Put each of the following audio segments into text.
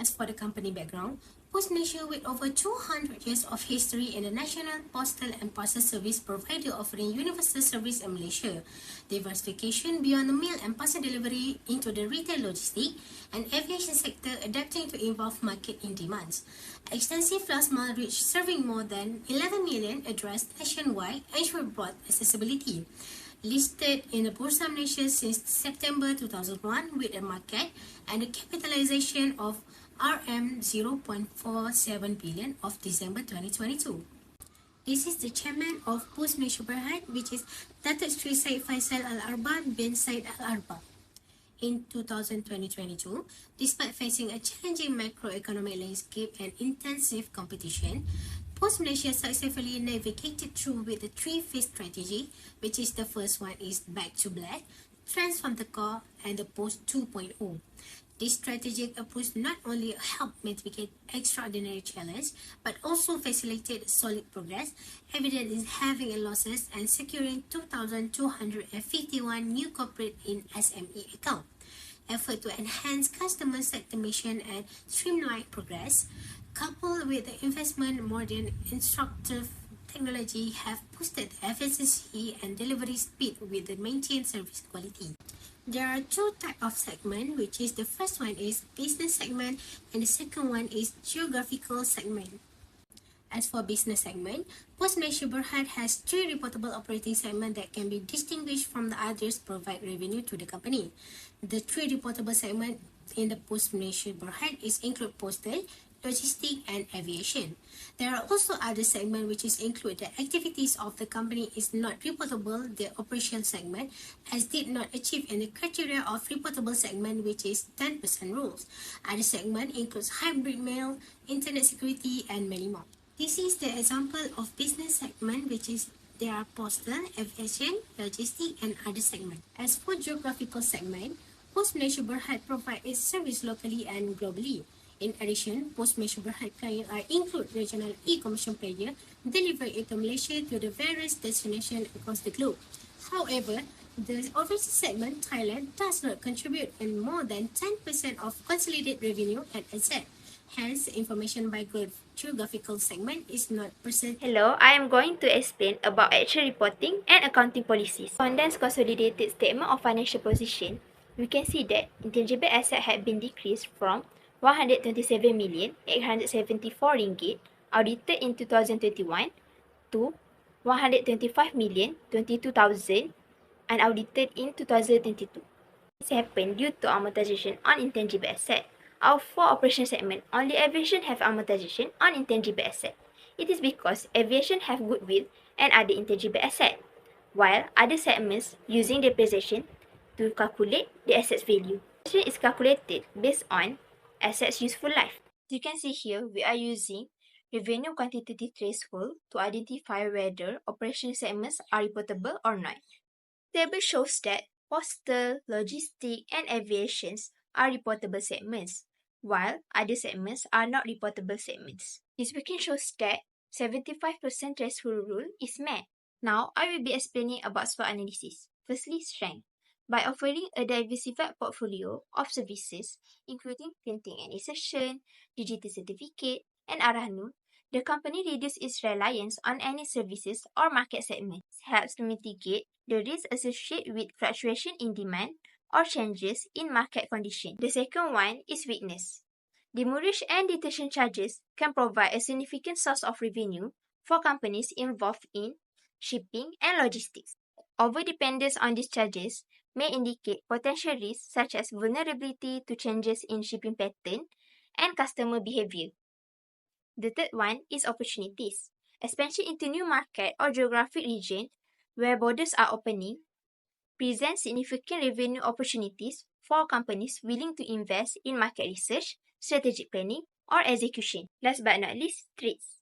As for the company background, Post Malaysia, with over 200 years of history in the national postal and parcel service provider offering universal service in Malaysia, diversification beyond the mail and parcel delivery into the retail logistic and aviation sector adapting to evolve market in demands. Extensive last mile reach serving more than 11 million addressed nationwide ensure broad accessibility. Listed in the Bursa Malaysia since September 2001 with a market and a capitalization of RM0.47 billion of December 2022. This is the chairman of Post Malaysia Berhad, which is Datuk Sri Syed Faisal Al-Arba bin Syed Al-Arba. In 2022, despite facing a challenging macroeconomic landscape and intensive competition, Post Malaysia successfully navigated through with the three-phase strategy, which is the first one is Back to Black, Transform the Core, and the Post 2.0. This strategic approach not only helped mitigate extraordinary challenge, but also facilitated solid progress, evident in having losses and securing 2,251 new corporate in SME account. Effort to enhance customer segmentation and streamline progress, coupled with the investment in modern instructive technology, have boosted the efficiency and delivery speed with the maintained service quality. There are two types of segment, which is the first one is business segment and the second one is geographical segment. As for business segment, Post Malaysia Berhad has three reportable operating segments that can be distinguished from the others provide revenue to the company. The three reportable segments in the Post Malaysia Berhad is include postal, logistics and aviation. There are also other segments which is include the activities of the company is not reportable, the operation segment, as did not achieve any criteria of reportable segment, which is 10% rules. Other segment includes hybrid mail, internet security and many more. This is the example of business segment, which is there are postal, aviation, logistics and other segments. As for geographical segment, Post Malaysia Berhad provides its service locally and globally. In addition, Post Malaysia Berhad clients are include regional e-commerce player delivering into Malaysia to the various destinations across the globe. However, the overseas segment, Thailand, does not contribute in more than 10% of consolidated revenue and asset. Hence, information by geographical segment is not presented. Hello, I am going to explain about actual reporting and accounting policies. Condensed consolidated statement of financial position, we can see that intangible asset had been decreased from RM127,874 audited in 2021 to RM125,022,000 unaudited in 2022. This happened due to amortization on intangible asset. Our four operation segment, only aviation have amortization on intangible asset. It is because aviation have goodwill and other intangible asset, while other segments using depreciation to calculate the asset's value. Depreciation is calculated based on assets useful life. As you can see here, we are using revenue quantitative threshold to identify whether operation segments are reportable or not. The table shows that postal, logistics, and aviations are reportable segments, while other segments are not reportable segments. This weekend shows that 75% threshold rule is met. Now, I will be explaining about SWOT analysis. Firstly, strength. By offering a diversified portfolio of services, including printing and insertion, digital certificate, and Arahnu, the company reduces its reliance on any services or market segment. This helps to mitigate the risk associated with fluctuation in demand or changes in market conditions. The second one is weakness. Demurrage and detention charges can provide a significant source of revenue for companies involved in shipping and logistics. Overdependence on these charges may indicate potential risks such as vulnerability to changes in shipping pattern and customer behavior. The third one is opportunities. Expansion into new market or geographic region where borders are opening presents significant revenue opportunities for companies willing to invest in market research, strategic planning, or execution. Last but not least, threats.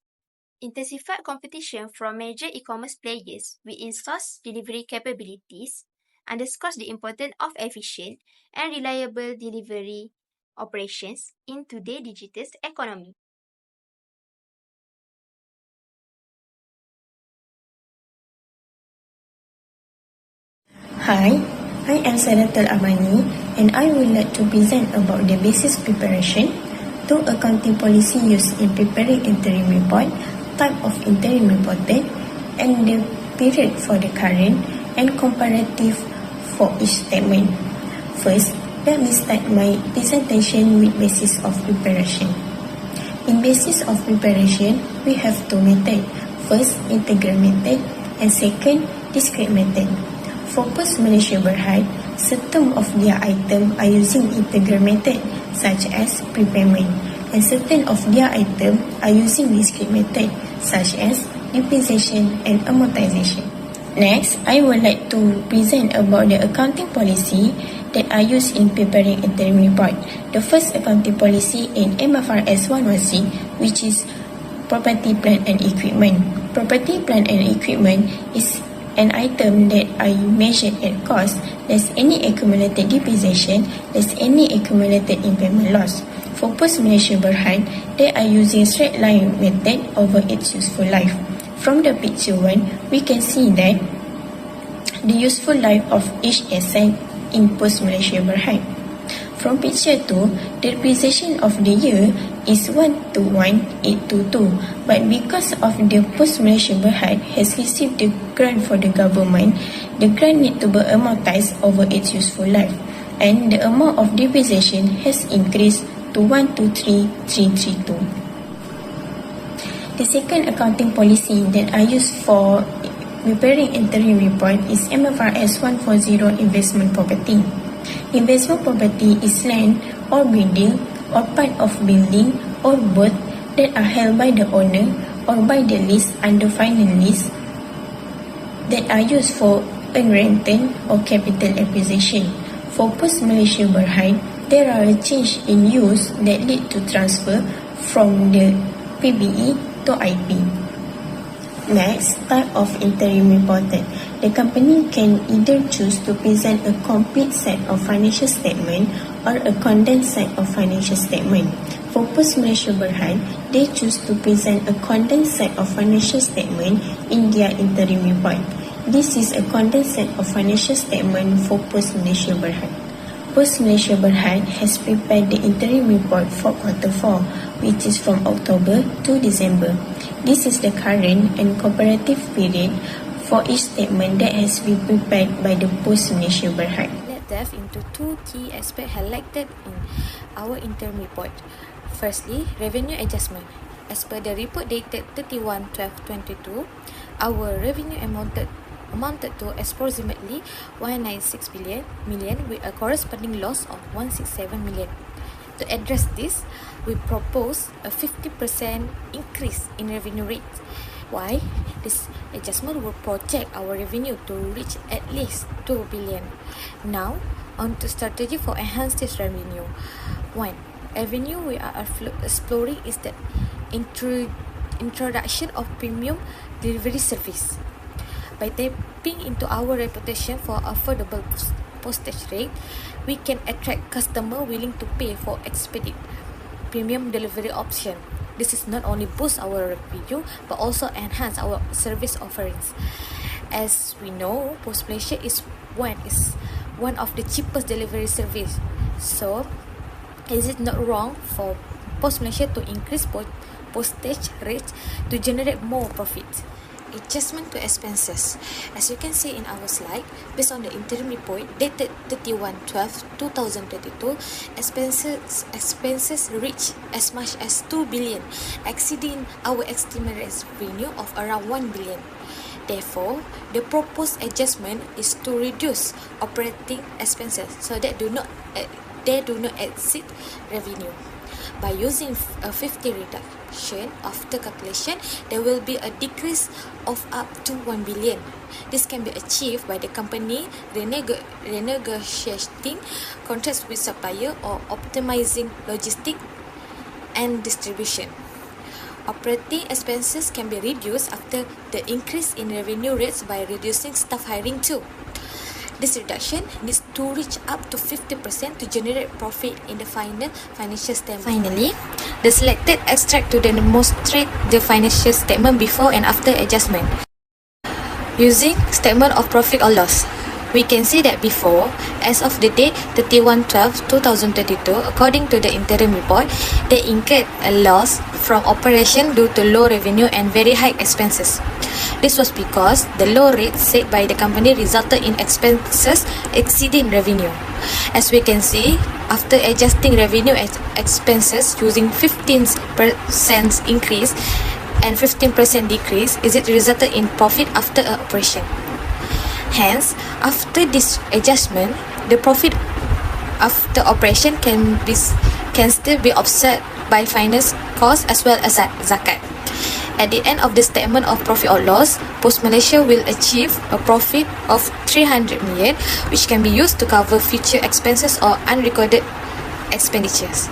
Intensified competition from major e-commerce players with in-source delivery capabilities underscores the importance of efficient and reliable delivery operations in today's digital economy. Hi, I am Sanatul Amani and I would like to present about the basis preparation, 2 accounting policy used in preparing interim report, type of interim reported, and the period for the current and comparative for each statement. First, let me start my presentation with basis of preparation. In basis of preparation, we have two methods. First, integral method, and second, discrete method. For post-Malaysia Berhad, certain of their items are using integral method, such as prepayment, and certain of their items are using discrete method, such as depreciation and amortization. Next, I would like to present about the accounting policy that are used in preparing interim report. The first accounting policy in FAR570, which is property, plant and equipment. Property, plant and equipment is an item that are measured at cost, less any accumulated depreciation, less any accumulated impairment loss. For post-Malaysia Berhad, they are using straight line method over its useful life. From the picture 1, we can see that the useful life of each asset in post-Malaysia Berhad. From picture 2, the depreciation of the year is 121,822, but because of the post-Malaysia Berhad has received the grant for the government, the grant need to be amortized over its useful life, and the amount of depreciation has increased to 123,332. The second accounting policy that I use for preparing interim report is FAR570 investment property. Investment property is land or building or part of building or both that are held by the owner or by the lease under finance lease that are used for rental or capital acquisition. For post-Malaysia Berhad, there are a change in use that lead to transfer from the PBE to IP. Next, type of interim reported. The company can either choose to present a complete set of financial statement or a condensed set of financial statement. For post-Malaysia Berhad, they choose to present a condensed set of financial statement in their interim report. This is a condensed set of financial statement for post-Malaysia Berhad. Post-Malaysia Berhad has prepared the interim report for quarter 4, which is from October to December. This is the current and comparative period for each statement that has been prepared by the post-Malaysia Berhad. Let's delve into two key aspects highlighted in our interim report. Firstly, revenue adjustment. As per the report dated 31/12/22, our revenue amounted to approximately 196 million with a corresponding loss of 167 million. To address this, we propose a 50% increase in revenue rate. Why? This adjustment will project our revenue to reach at least 2 billion. Now, on to strategy for enhanced this revenue. 1. Avenue we are exploring is the introduction of premium delivery service. By tapping into our reputation for affordable postage rate, we can attract customers willing to pay for expedite premium delivery option. This is not only boost our revenue but also enhance our service offerings. As we know, Post Malaysia is one of the cheapest delivery service. So, is it not wrong for Post Malaysia to increase postage rates to generate more profit? Adjustment to expenses. As you can see in our slide, based on the interim report dated 31/12/2022, expenses reached as much as 2 billion, exceeding our estimated revenue of around 1 billion. Therefore, the proposed adjustment is to reduce operating expenses so that they do not exceed revenue. By using a 50 reduction after calculation, there will be a decrease of up to 1 billion. This can be achieved by the company renegotiating contracts with supplier or optimizing logistics and distribution. Operating expenses can be reduced after the increase in revenue rates by reducing staff hiring too. This reduction needs to reach up to 50% to generate profit in the final financial statement. Finally, the selected extract to demonstrate the financial statement before and after adjustment. Using statement of profit or loss. We can see that before, as of the date 31/12/2022, according to the interim report, they incurred a loss from operation due to low revenue and very high expenses. This was because the low rate set by the company resulted in expenses exceeding revenue. As we can see, after adjusting revenue and expenses using 15% increase and 15% decrease, it resulted in profit after operation. Hence, after this adjustment, the profit after operation can still be offset by finance costs as well as zakat. At the end of the statement of profit or loss, Post Malaysia will achieve a profit of 300 million, which can be used to cover future expenses or unrecorded expenditures.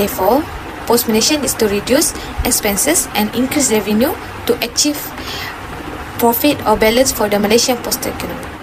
Therefore, Post Malaysia needs to reduce expenses and increase revenue to achieve profit or balance for the Malaysian postal economy.